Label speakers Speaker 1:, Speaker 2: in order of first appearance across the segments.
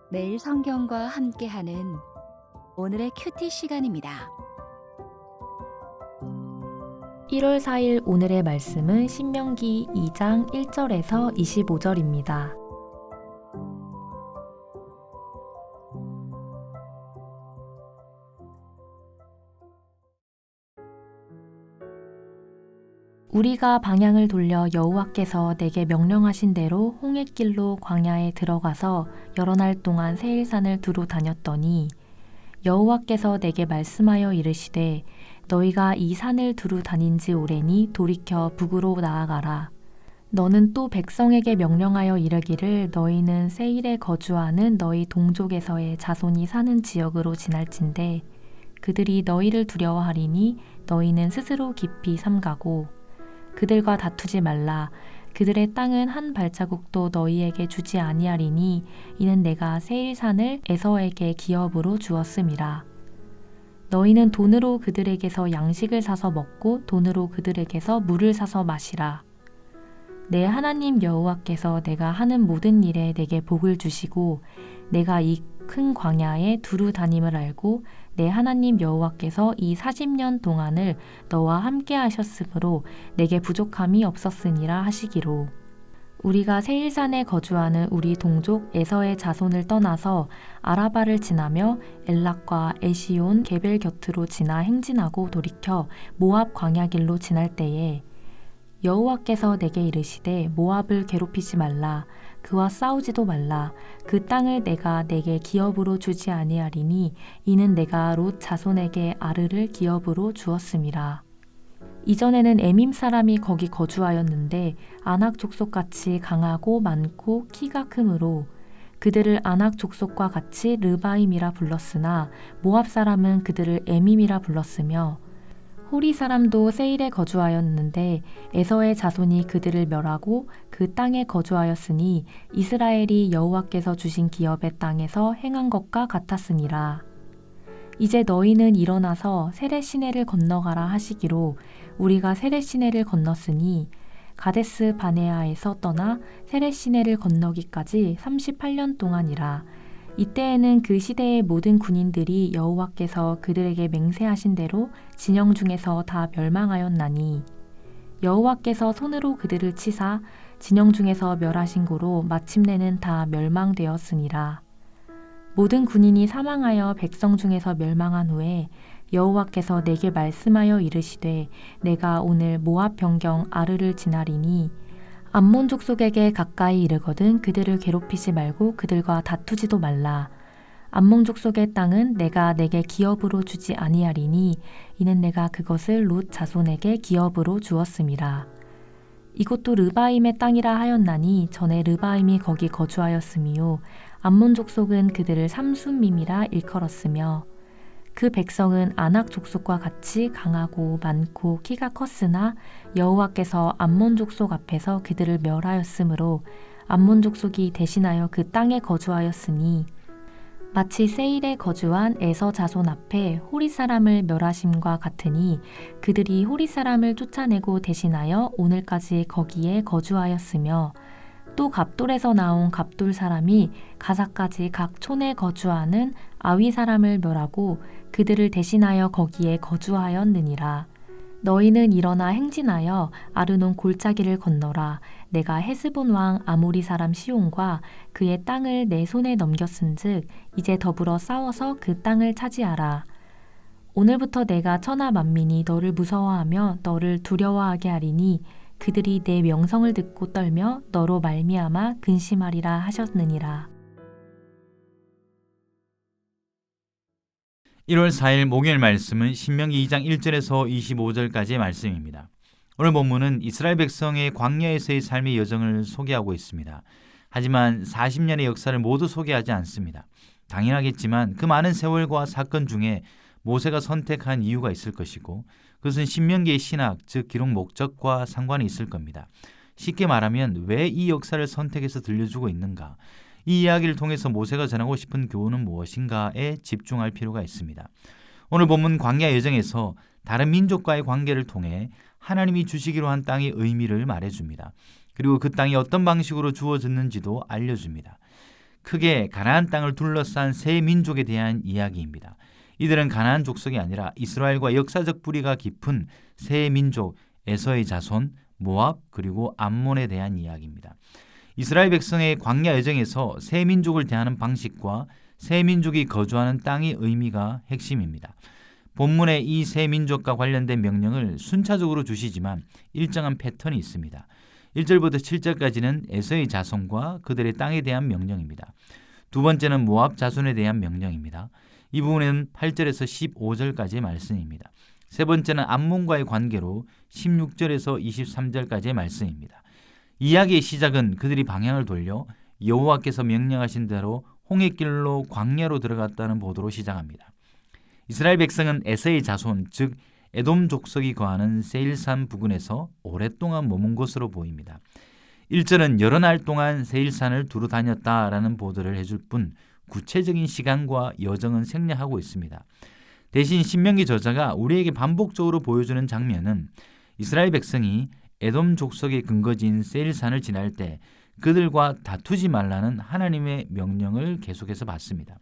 Speaker 1: 매일 성경과 함께하는 오늘의 큐티 시간입니다.
Speaker 2: 1월 4일 오늘의 말씀은 신명기 2장 1절에서 25절입니다. 우리가 방향을 돌려 여호와께서 내게 명령하신 대로 홍해길로 광야에 들어가서 여러 날 동안 세일산을 두루 다녔더니 여호와께서 내게 말씀하여 이르시되 너희가 이 산을 두루 다닌 지 오래니 돌이켜 북으로 나아가라. 너는 또 백성에게 명령하여 이르기를 너희는 세일에 거주하는 너희 동족에서의 자손이 사는 지역으로 지날진대 그들이 너희를 두려워하리니 너희는 스스로 깊이 삼가고 그들과 다투지 말라. 그들의 땅은 한 발자국도 너희에게 주지 아니하리니 이는 내가 세일산을 에서에게 기업으로 주었음이라. 너희는 돈으로 그들에게서 양식을 사서 먹고 돈으로 그들에게서 물을 사서 마시라. 내 하나님 여호와께서 내가 하는 모든 일에 내게 복을 주시고 내가 이 큰 광야에 두루 다님을 알고 내 하나님 여호와께서 이 40년 동안을 너와 함께 하셨으므로 내게 부족함이 없었으니라 하시기로. 우리가 세일산에 거주하는 우리 동족 에서의 자손을 떠나서 아라바를 지나며 엘락과 에시온 게벨 곁으로 지나 행진하고 돌이켜 모압 광야길로 지날 때에 여호와께서 내게 이르시되 모압을 괴롭히지 말라. 그와 싸우지도 말라. 그 땅을 내가 내게 기업으로 주지 아니하리니 이는 내가 롯 자손에게 아르를 기업으로 주었음이라. 이전에는 에밈 사람이 거기 거주하였는데 아낙 족속같이 강하고 많고 키가 크므로 그들을 아낙 족속과 같이 르바임이라 불렀으나 모압 사람은 그들을 에밈이라 불렀으며 호리 사람도 세일에 거주하였는데 에서의 자손이 그들을 멸하고 그 땅에 거주하였으니 이스라엘이 여호와께서 주신 기업의 땅에서 행한 것과 같았으니라. 이제 너희는 일어나서 세렛 시내를 건너가라 하시기로 우리가 세렛 시내를 건넜으니 가데스 바네아에서 떠나 세렛 시내를 건너기까지 38년 동안이라. 이때에는 그 시대의 모든 군인들이 여호와께서 그들에게 맹세하신 대로 진영 중에서 다 멸망하였나니 여호와께서 손으로 그들을 치사 진영 중에서 멸하신 고로 마침내는 다 멸망되었으니라. 모든 군인이 사망하여 백성 중에서 멸망한 후에 여호와께서 내게 말씀하여 이르시되 내가 오늘 모압 변경 아르를 지나리니 암몬 족속에게 가까이 이르거든 그들을 괴롭히지 말고 그들과 다투지도 말라. 암몬 족속의 땅은 내가 내게 기업으로 주지 아니하리니 이는 내가 그것을 롯 자손에게 기업으로 주었음이라. 이곳도 르바임의 땅이라 하였나니 전에 르바임이 거기 거주하였으미요 암몬 족속은 그들을 삼순밈이라 일컬었으며 그 백성은 아낙 족속과 같이 강하고 많고 키가 컸으나 여호와께서 암몬 족속 앞에서 그들을 멸하였으므로 암몬 족속이 대신하여 그 땅에 거주하였으니 마치 세일에 거주한 에서 자손 앞에 호리 사람을 멸하심과 같으니 그들이 호리 사람을 쫓아내고 대신하여 오늘까지 거기에 거주하였으며 또 갑돌에서 나온 갑돌 사람이 가사까지 각 촌에 거주하는 아위 사람을 멸하고 그들을 대신하여 거기에 거주하였느니라. 너희는 일어나 행진하여 아르논 골짜기를 건너라. 내가 헤스본 왕 아모리 사람 시온과 그의 땅을 내 손에 넘겼은즉 이제 더불어 싸워서 그 땅을 차지하라. 오늘부터 내가 천하 만민이 너를 무서워하며 너를 두려워하게 하리니 그들이 내 명성을 듣고 떨며 너로 말미암아 근심하리라 하셨느니라.
Speaker 3: 1월 4일 목요일 말씀은 신명기 2장 1절에서 25절까지의 말씀입니다. 오늘 본문은 이스라엘 백성의 광야에서의 삶의 여정을 소개하고 있습니다. 하지만 40년의 역사를 모두 소개하지 않습니다. 당연하겠지만 그 많은 세월과 사건 중에 모세가 선택한 이유가 있을 것이고 그것은 신명기의 신학, 즉 기록 목적과 상관이 있을 겁니다. 쉽게 말하면 왜 이 역사를 선택해서 들려주고 있는가? 이 이야기를 통해서 모세가 전하고 싶은 교훈은 무엇인가에 집중할 필요가 있습니다. 오늘 본문 광야 여정에서 다른 민족과의 관계를 통해 하나님이 주시기로 한 땅의 의미를 말해줍니다. 그리고 그 땅이 어떤 방식으로 주어졌는지도 알려줍니다. 크게 가나안 땅을 둘러싼 세 민족에 대한 이야기입니다. 이들은 가나안 족속이 아니라 이스라엘과 역사적 뿌리가 깊은 세 민족 에서의 자손, 모압 그리고 암몬에 대한 이야기입니다. 이스라엘 백성의 광야 여정에서 세 민족을 대하는 방식과 세 민족이 거주하는 땅의 의미가 핵심입니다. 본문에 이 세 민족과 관련된 명령을 순차적으로 주시지만 일정한 패턴이 있습니다. 1절부터 7절까지는 에서의 자손과 그들의 땅에 대한 명령입니다. 두 번째는 모압 자손에 대한 명령입니다. 이 부분은 8절에서 15절까지의 말씀입니다. 세 번째는 암몬과의 관계로 16절에서 23절까지의 말씀입니다. 이야기의 시작은 그들이 방향을 돌려 여호와께서 명령하신 대로 홍해길로 광야로 들어갔다는 보도로 시작합니다. 이스라엘 백성은 에서의 자손, 즉 에돔 족속이 거하는 세일산 부근에서 오랫동안 머문 것으로 보입니다. 1절은 여러 날 동안 세일산을 두루 다녔다라는 보도를 해줄 뿐 구체적인 시간과 여정은 생략하고 있습니다. 대신 신명기 저자가 우리에게 반복적으로 보여주는 장면은 이스라엘 백성이 에돔 족속의 근거지인 세일산을 지날 때 그들과 다투지 말라는 하나님의 명령을 계속해서 받습니다.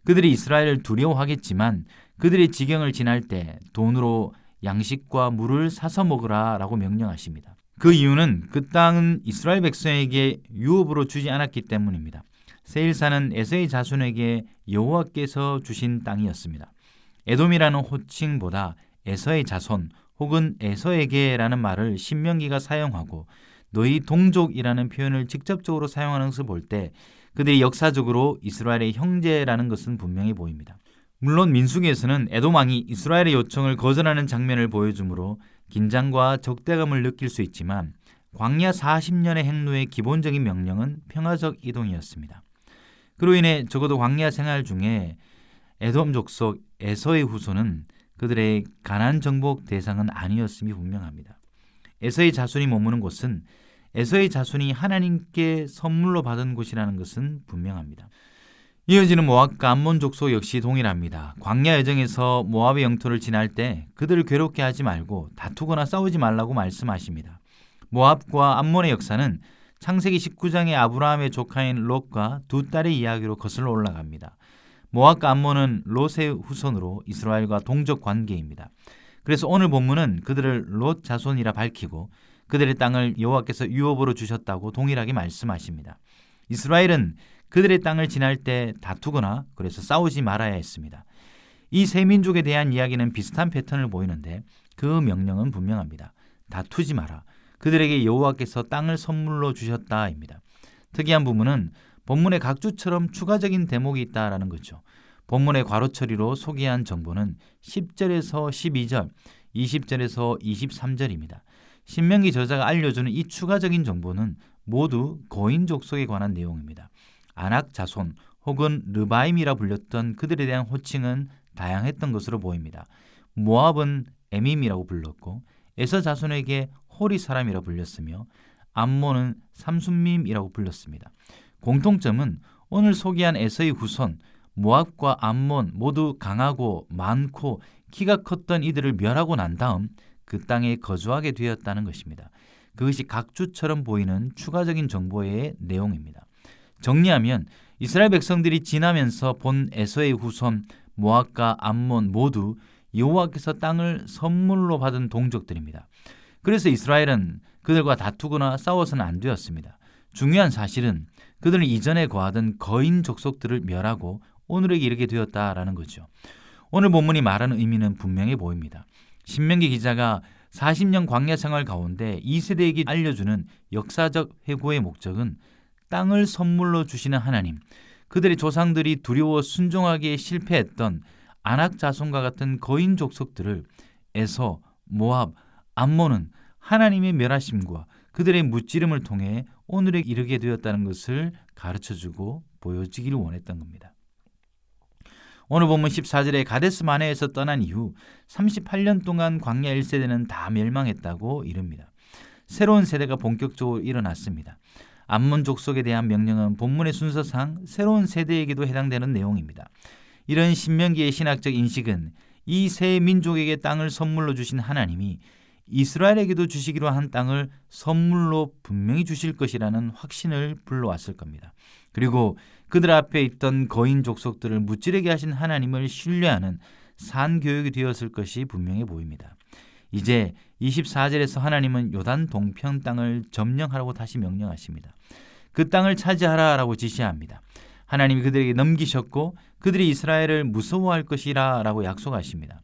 Speaker 3: 그들이 이스라엘을 두려워하겠지만 그들의 지경을 지날 때 돈으로 양식과 물을 사서 먹으라 라고 명령하십니다. 그 이유는 그 땅은 이스라엘 백성에게 유업으로 주지 않았기 때문입니다. 세일산은 에서의 자손에게 여호와께서 주신 땅이었습니다. 에돔이라는 호칭보다 에서의 자손 혹은 에서에게라는 말을 신명기가 사용하고 너희 동족이라는 표현을 직접적으로 사용하는 것을 볼 때 그들이 역사적으로 이스라엘의 형제라는 것은 분명히 보입니다. 물론 민수기에서는 에돔 왕이 이스라엘의 요청을 거절하는 장면을 보여주므로 긴장과 적대감을 느낄 수 있지만 광야 40년의 행로의 기본적인 명령은 평화적 이동이었습니다. 그로 인해 적어도 광야 생활 중에 에돔 족속 에서의 후손은 그들의 가나안 정복 대상은 아니었음이 분명합니다. 에서의 자손이 머무는 곳은 에서의 자손이 하나님께 선물로 받은 곳이라는 것은 분명합니다. 이어지는 모압과 암몬 족속 역시 동일합니다. 광야 여정에서 모압의 영토를 지날 때 그들을 괴롭게 하지 말고 다투거나 싸우지 말라고 말씀하십니다. 모압과 암몬의 역사는 창세기 19장의 아브라함의 조카인 롯과 두 딸의 이야기로 거슬러 올라갑니다. 모압과 암몬은 롯의 후손으로 이스라엘과 동족 관계입니다. 그래서 오늘 본문은 그들을 롯 자손이라 밝히고 그들의 땅을 여호와께서 유업으로 주셨다고 동일하게 말씀하십니다. 이스라엘은 그들의 땅을 지날 때 다투거나 그래서 싸우지 말아야 했습니다. 이 세 민족에 대한 이야기는 비슷한 패턴을 보이는데 그 명령은 분명합니다. 다투지 마라. 그들에게 여호와께서 땅을 선물로 주셨다입니다. 특이한 부분은 본문의 각주처럼 추가적인 대목이 있다라는 거죠. 본문의 괄호 처리로 소개한 정보는 10절에서 12절, 20절에서 23절입니다. 신명기 저자가 알려주는 이 추가적인 정보는 모두 거인 족속에 관한 내용입니다. 아낙 자손 혹은 르바임이라 불렸던 그들에 대한 호칭은 다양했던 것으로 보입니다. 모압은 에밈이라고 불렀고 에서 자손에게 호리 사람이라 불렸으며 암몬은 삼순밈이라고 불렸습니다. 공통점은 오늘 소개한 에서의 후손 모압과 암몬 모두 강하고 많고 키가 컸던 이들을 멸하고 난 다음 그 땅에 거주하게 되었다는 것입니다. 그것이 각주처럼 보이는 추가적인 정보의 내용입니다. 정리하면 이스라엘 백성들이 지나면서 본 에서의 후손 모압과 암몬 모두 여호와께서 땅을 선물로 받은 동족들입니다. 그래서 이스라엘은 그들과 다투거나 싸워서는 안 되었습니다. 중요한 사실은 그들은 이전에 거하던 거인 족속들을 멸하고 오늘에 이르게 되었다라는 거죠. 오늘 본문이 말하는 의미는 분명해 보입니다. 신명기 기자가 40년 광야 생활 가운데 2세대에게 알려주는 역사적 회고의 목적은 땅을 선물로 주시는 하나님, 그들의 조상들이 두려워 순종하기에 실패했던 아낙 자손과 같은 거인 족속들을 에서, 모압, 암몬은 하나님의 멸하심과 그들의 무찌름을 통해 오늘에 이르게 되었다는 것을 가르쳐주고 보여주기를 원했던 겁니다. 오늘 본문 14절에 가데스 마네에서 떠난 이후 38년 동안 광야 1세대는 다 멸망했다고 이릅니다. 새로운 세대가 본격적으로 일어났습니다. 암몬 족속에 대한 명령은 본문의 순서상 새로운 세대에게도 해당되는 내용입니다. 이런 신명기의 신학적 인식은 이 세 민족에게 땅을 선물로 주신 하나님이 이스라엘에게도 주시기로 한 땅을 선물로 분명히 주실 것이라는 확신을 불러왔을 겁니다. 그리고 그들 앞에 있던 거인 족속들을 무찌르게 하신 하나님을 신뢰하는 산교육이 되었을 것이 분명해 보입니다. 이제 24절에서 하나님은 요단 동편 땅을 점령하라고 다시 명령하십니다. 그 땅을 차지하라라고 지시합니다. 하나님이 그들에게 넘기셨고 그들이 이스라엘을 무서워할 것이라 라고 약속하십니다.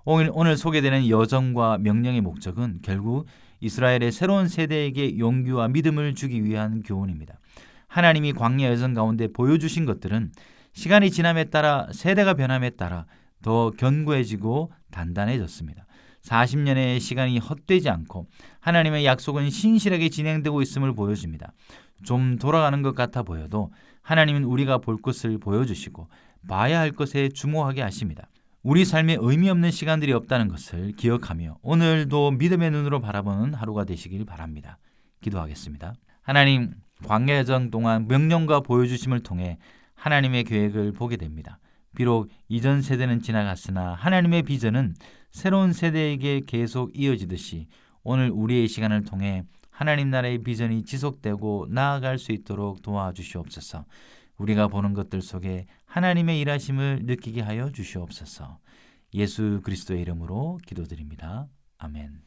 Speaker 3: 오늘 소개되는 여정과 명령의 목적은 결국 이스라엘의 새로운 세대에게 용기와 믿음을 주기 위한 교훈입니다. 하나님이 광야 여정 가운데 보여주신 것들은 시간이 지남에 따라 세대가 변함에 따라 더 견고해지고 단단해졌습니다. 40년의 시간이 헛되지 않고 하나님의 약속은 신실하게 진행되고 있음을 보여줍니다. 좀 돌아가는 것 같아 보여도 하나님은 우리가 볼 것을 보여주시고 봐야 할 것에 주목하게 하십니다. 우리 삶에 의미 없는 시간들이 없다는 것을 기억하며 오늘도 믿음의 눈으로 바라보는 하루가 되시길 바랍니다. 기도하겠습니다. 하나님, 광야 여정 동안 명령과 보여주심을 통해 하나님의 계획을 보게 됩니다. 비록 이전 세대는 지나갔으나 하나님의 비전은 새로운 세대에게 계속 이어지듯이 오늘 우리의 시간을 통해 하나님 나라의 비전이 지속되고 나아갈 수 있도록 도와주시옵소서. 우리가 보는 것들 속에 하나님의 일하심을 느끼게 하여 주시옵소서. 예수 그리스도의 이름으로 기도드립니다. 아멘.